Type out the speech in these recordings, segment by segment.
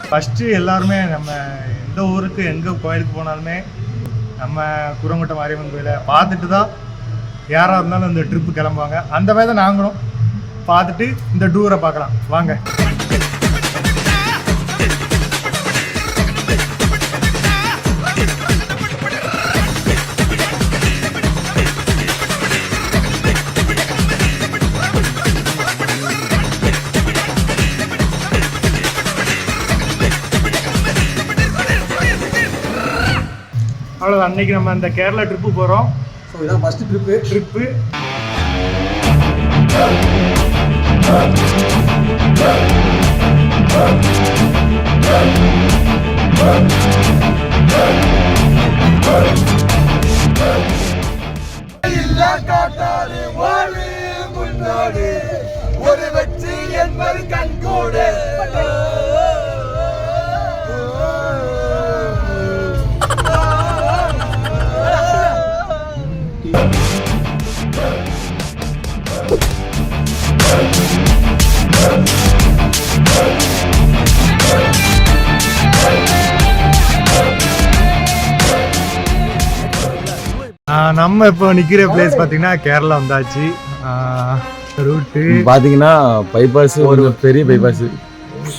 First எல்லாருமே நம்ம எந்த ஊருக்கு எங்கே கோயிலுக்கு போனாலுமே நம்ம குரங்குட்டம் மாரியம்மன் கோயிலை பார்த்துட்டு தான் யாராக இருந்தாலும் இந்த ட்ரிப்பு கிளம்புவாங்க. அந்த மாதிரி தான் நாங்களும் பார்த்துட்டு இந்த டூரை பார்க்கலாம் வாங்க. அவ்வளோதான், அன்னைக்கு நம்ம அந்த கேரளா ட்ரிப்பு போகிறோம். ஸோ இதான் ஃபஸ்ட்டு ட்ரிப்பு. ஒரு வெற்றி என்பது கண்கூடு. நம்ம இப்போ நிற்கிற பிளேஸ் பார்த்தீங்கன்னா கேரளா வந்தாச்சு. ரூட்டு பார்த்தீங்கன்னா பைபாஸ், ஒரு பெரிய பைபாஸ்.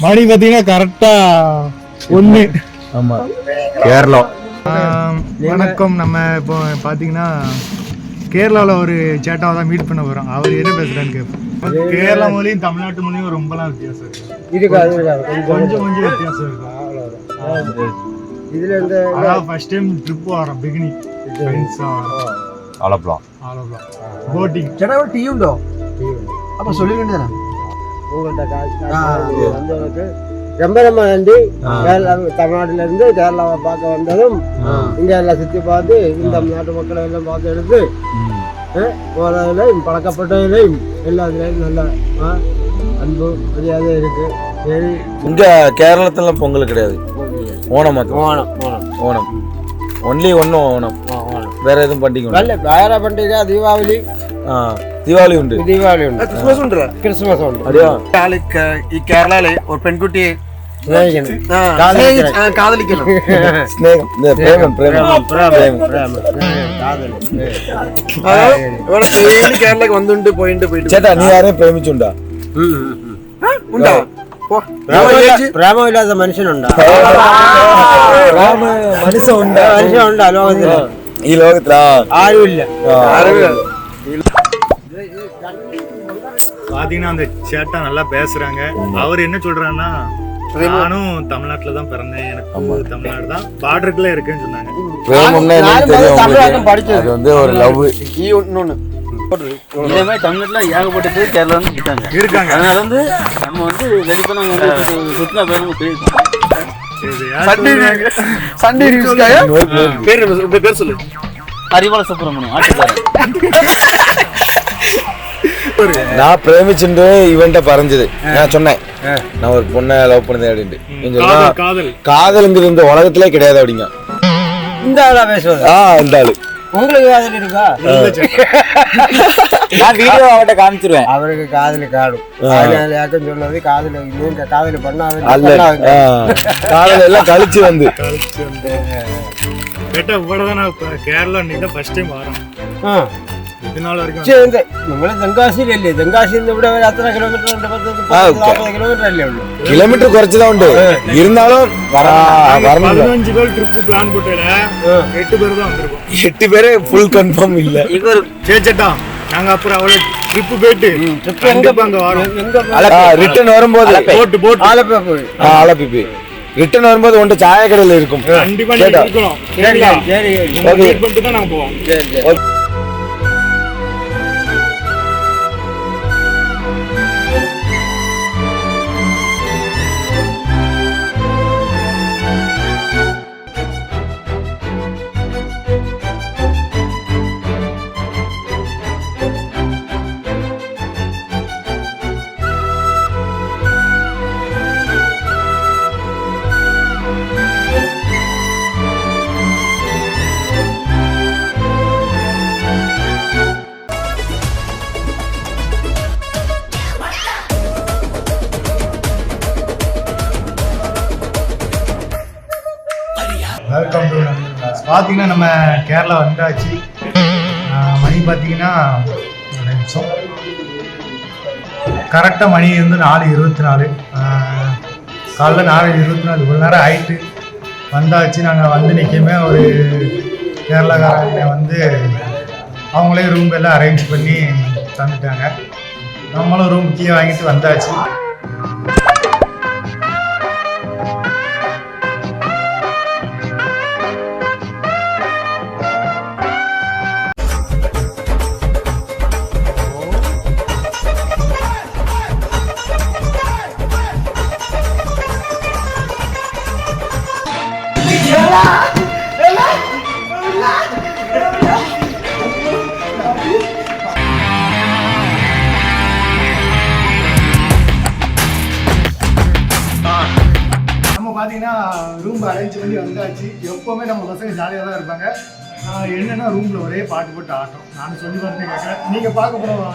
மணி பார்த்தீங்கன்னா கரெக்டாக 1. ஆமாம், கேரளா. வணக்கம். நம்ம இப்போ பார்த்தீங்கன்னா கேரளாவில் ஒரு சேட்டாவை தான் மீட் பண்ண போகிறோம். அவர் என்ன பேசுகிறான்னு கேட்போம். கேரளா மொழியும் தமிழ்நாட்டு மொழியும் ரொம்பலாம் வித்தியாசம் இருக்கு. கொஞ்சம் வித்தியாசம் இருக்கு. இதுல இந்த ஃபர்ஸ்ட் டைம் ட்ரிப் வரோம். Beginning Alappuzha boating. ചേട്ടാ ടീ ഉണ്ടോ? അപ്പൊ சொல்லிருக்கேன். உங்களுக்கு ரொம்ப ரொம்ப நன்றி. தமிழ்நாட்டில இருந்து கேரளாவை பார்க்க வந்ததும் இங்க எல்லாம் சுத்தி பார்த்து இந்த நாட்டு மக்களை எல்லாம் பார்த்து எடுத்து போறதுலையும் பழக்கப்பட்டதுலையும் எல்லாத்துலையும் நல்ல அன்பு மரியாதை இருக்கு. சரி, இங்க கேரளத்துல பொங்கல் கிடையாது, ஓணம் மட்டும். ஓணம் ஒன்லி ஓணம். வேற எதுவும் பண்டிகை வேற பண்டிகை தீபாவளி. ദീപാവലി ഉണ്ട്, ക്രിസ്മസ് ഉണ്ട്. ക്രിസ്മസ് ഉണ്ട്. അറിയോ? ഈ കേരളയിലെ ഒരു പെൺകുട്ടിയെ കാതലിക്കണം. സ്നേഹം, കേരളക്ക് വന്നിട്ട് പോയിട്ട്. ചേട്ടാ, നീ ആരെയും പ്രേമിച്ചുണ്ടോ? ഉണ്ടോ? പ്രേമമില്ലാത്ത മനുഷ്യനുണ്ടോ? മനുഷ്യനുണ്ടോ ലോകത്തില്? ഈ ലോകത്തിലാ ആരുമില്ല. பாத்தீங்கன்னா அந்த சேட்டா நல்லா பேசுறாங்க. அவர் என்ன சொல்றாருன்னா, நானும் தமிழ்நாட்டுல தான் பிறந்தேன், எனக்கு தமிழ்நாடு தான், பார்டருக்குள்ள இருக்குன்னு சொன்னாங்க. அது வந்து ஒரு லவ். இதே மாதிரி தமிழ்நாட்டுல ஏகப்பட்ட பேர் கேரளா இருக்காங்க. அதனால வந்து நம்ம வந்து கண்டிப்பா நாங்க வந்து சுற்றுலா பேருக்கு போயிருக்கோம். பேர் சொல்லு. அறிவாள சுப்பிரமணியம் ஆட்டுக்காரன். நான் பிரேமிச்சுட்டு இவன்ட்ட பறஞ்சது. நான் சொன்னேன், நான் ஒரு பொண்ணை லவ் பண்ணதே அப்படின்ட்டு. காதலுங்கிறது இந்த உலகத்திலே கிடையாது அப்படிங்க. இந்த ஆளா பேசுவது? இந்த ஆளு. உங்களுக்கு காதல் இருக்கா? நான் வீடியோ அவட்ட காமிச்சிருவேன். அவருக்கு காதல் காடும். யாருக்கும் சொன்னது காதல் நீங்க காதல் பண்ணாத காதல் எல்லாம் கழிச்சு வந்து கேட்டா இவ்வளவுதான். நான் கேரளா இன்னைக்கு தான் ஃபர்ஸ்ட் டைம் வரோம். இதனால வரைக்கும் നമ്മള് തെങ്കാശിയിലല്ലേ? തെങ്കാശിന്ന് ഇവിടെ അത്ര കിലോമീറ്റർ 40 കിലോമീറ്റർ അല്ലേ ഉള്ളൂ. കിലോമീറ്റർ കുറച്ചുதான் உண்டு. இருந்தாலும் 15 பேர் ட்ரிப் பிளான் போட்டல 8 பேர் தான் வந்திருக்கோம். 8 பேரே ஃபுல் கன்ஃபார்ம் இல்ல. இவர் சேச்சட்டா நாங்க அப்புறம் அவள ட்ரிப் போயிட்டு ட்ரிப் எங்க அங்க வரோம். ரிட்டர்ன் வரும்போது போட் ஆலப்பே போய் ஆலப்பே ரிட்டர்ன் வரும்போது ஒன்று சாய கடையில் இருக்கும். கண்டிப்பா இருக்கணும். சரி சரி, வெயிட் பண்ணிட்டு தான் நாங்க போவோம். சரி சரி. பார்த்தீங்கன்னா நம்ம கேரளா வந்தாச்சு. மணி பார்த்தீங்கன்னா நிமிஷம் கரெக்டாக மணி வந்து 4:24. காலைல 4:24 இவ்வளோ நேரம் ஆயிட்டு வந்தாச்சு. நாங்கள் வந்து நிற்கமே ஒரு கேரளாக்காரங்க வந்து அவங்களே ரூம் எல்லாம் அரேஞ்ச் பண்ணி தந்துட்டாங்க. நம்மளும் ரூம் கீ வாங்கிட்டு வந்தாச்சு. பார்த்தீங்கன்னா ரூம் அரேஞ்ச் பண்ணி வந்தாச்சு. எப்போவுமே நம்ம பசங்க ஜாலியாக தான் இருப்பாங்க. என்னென்னா ரூமில் ஒரே பாட்டு போட்டு ஆட்டம். நான் சொல்லி பார்த்தேன் கேட்குறேன். நீங்கள் பார்க்க போகிறோம்.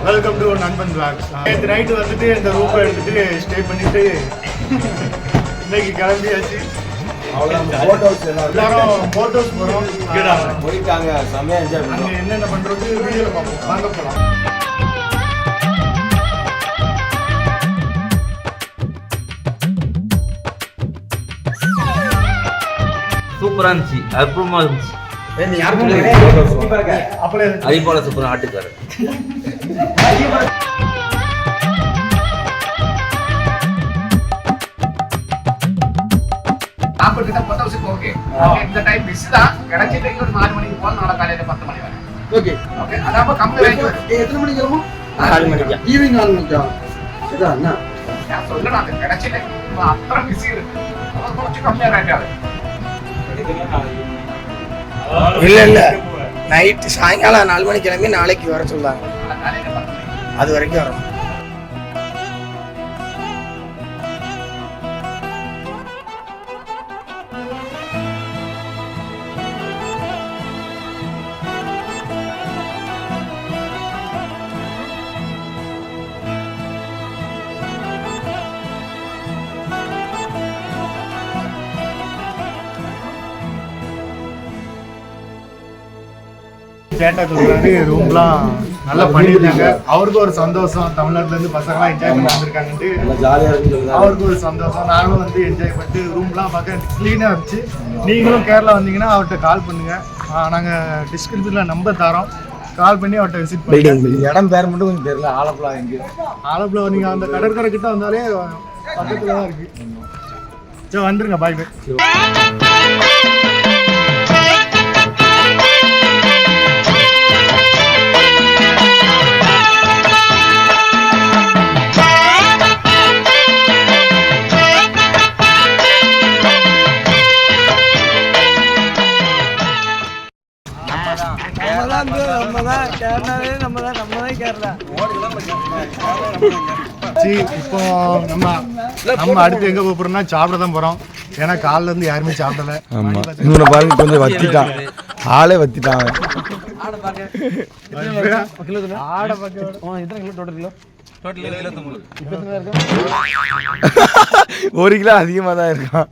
வெல்கம் டு நண்பன் பிளாக்ஸ். நேற்று நைட்டு வந்துட்டு இந்த ரூமை எடுத்துட்டு ஸ்டே பண்ணிட்டு இன்னைக்கு கிளம்பியாச்சு. எல்லாரும் போட்டோஸ் போகிறோம். போயிட்டாங்க செம்மையா என்ஜாய் அங்கே பண்ணுவோம். என்னென்ன பண்ணுறது வீடியோவில் பார்ப்போம். வாங்க போகலாம். சூப்பரா இருந்துச்சு, அற்புதமா இருந்துச்சு. அப்படியே அரிப்பால சூப்பரா ஆட்டுக்காரு. ஓகே இந்த டைம் மிஸ் தான் கிடைச்சிட்டு ஒரு 4 மணிக்கு போகலாம். நாளை காலையில 10 மணி வரை. ஓகே ஓகே அதாம கம்மி ரேஞ்ச் வரும். எத்தனை மணிக்கு வருமோ? 4 மணிக்கு ஈவினிங் 4 மணிக்கா? சரிடா அண்ணா. நான் சொல்றேன் அது கிடைச்சிட்டு அப்புறம் பிஸி இருக்கு. கொஞ்சம் கம்மியா ரேட் ஆகுது. இல்ல நைட்டு சாயங்காலம் 4 மணிக்கு கிளம்பி நாளைக்கு வர சொல்றாங்க. நாளை காலையில 10 மணி. அது வரைக்கும் வரும். சேட்டா சொல்றாரு ரூம்லாம் நல்லா பண்ணியிருந்தாங்க. அவருக்கு ஒரு சந்தோஷம். தமிழ்நாட்டுலேருந்து பசங்களாம் என்ஜாய் பண்ணி வந்திருக்காங்கன்ட்டு நல்லா ஜாலியா இருக்குன்னு அவருக்கு ஒரு சந்தோஷம். நானும் வந்து என்ஜாய் பண்ணிட்டு ரூம்லாம் பார்க்க க்ளீனாக இருந்துச்சு. நீங்களும் கேரளா வந்தீங்கன்னா அவர்கிட்ட கால் பண்ணுங்கள். நாங்கள் டிஸ்கிரிப்ஷனில் நம்பர் தரோம். கால் பண்ணி அவர்கிட்ட விசிட் பண்ணுங்க. இடம் பேர் மட்டும் கொஞ்சம் தெரியல. ஆலப்புழா எங்க? ஆலப்புழா நீங்கள் அந்த கடற்கரை கிட்ட வந்தாலே பக்கத்தில் தான் இருக்கு. சரி வந்துருங்க. பாய் பாய். இப்போ நம்ம அடுத்து எங்க போறோம்னா சாப்பிட தான் போறோம். ஏன்னா காலைல இருந்து யாருமே சாப்பிடல. ஆமா இவனை பாருங்க கொஞ்சம் வத்திட்டான், ஆளே வத்திட்டான். ஒரு கிலோ அதிகமா தான் இருக்கான்.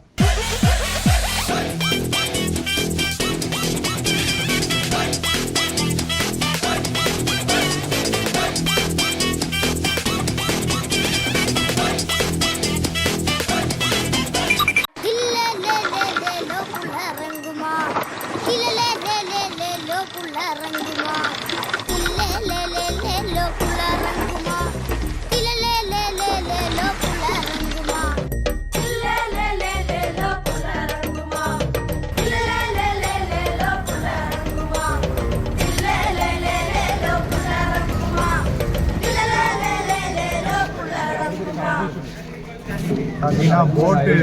போட்டு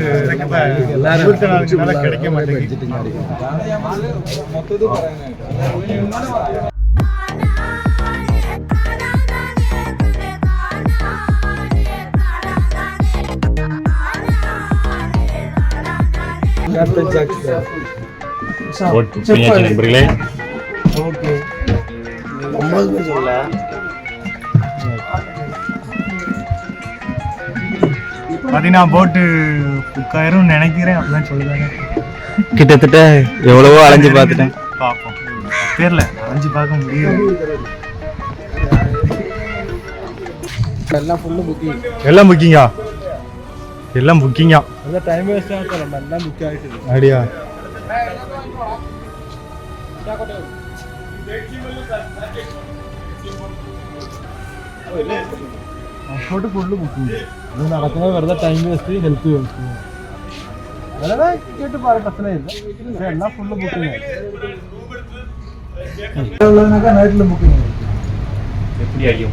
கிடைக்க மாட்டேங்குது. பாத்தீங்கன்னா போட்டு புக்காயிரும் நினைக்கிறேன், அப்படிதான் சொல்லுவாங்க. கிட்டத்தட்ட எவ்வளவோ அலைஞ்சு பார்த்துட்டேன், பார்ப்போம். தெரியல, அலைஞ்சு பார்க்க முடியும். எல்லாம் புக்கிங்கா? எல்லாம் புக்கிங்கா? டைம் வேஸ்ட் ஆகலாம், எல்லாம் புக் ஆயிடுச்சு. அப்படியா? അങ്ങോട്ട് ഫുള്ള് ബുക്കിംഗ്. ഇത് നടക്കുന്നത് വെറുതെ ടൈം വേസ്റ്റ്, ഹെൽത്ത് വേസ്റ്റ്. വളരെ കേട്ട് പ്രശ്നമില്ല, പക്ഷെ എല്ലാം ഫുള്ള് ബുക്കിംഗ് ആയി. നൈറ്റിൽ ബുക്കിംഗ് എപ്പടി ആയിരിക്കും?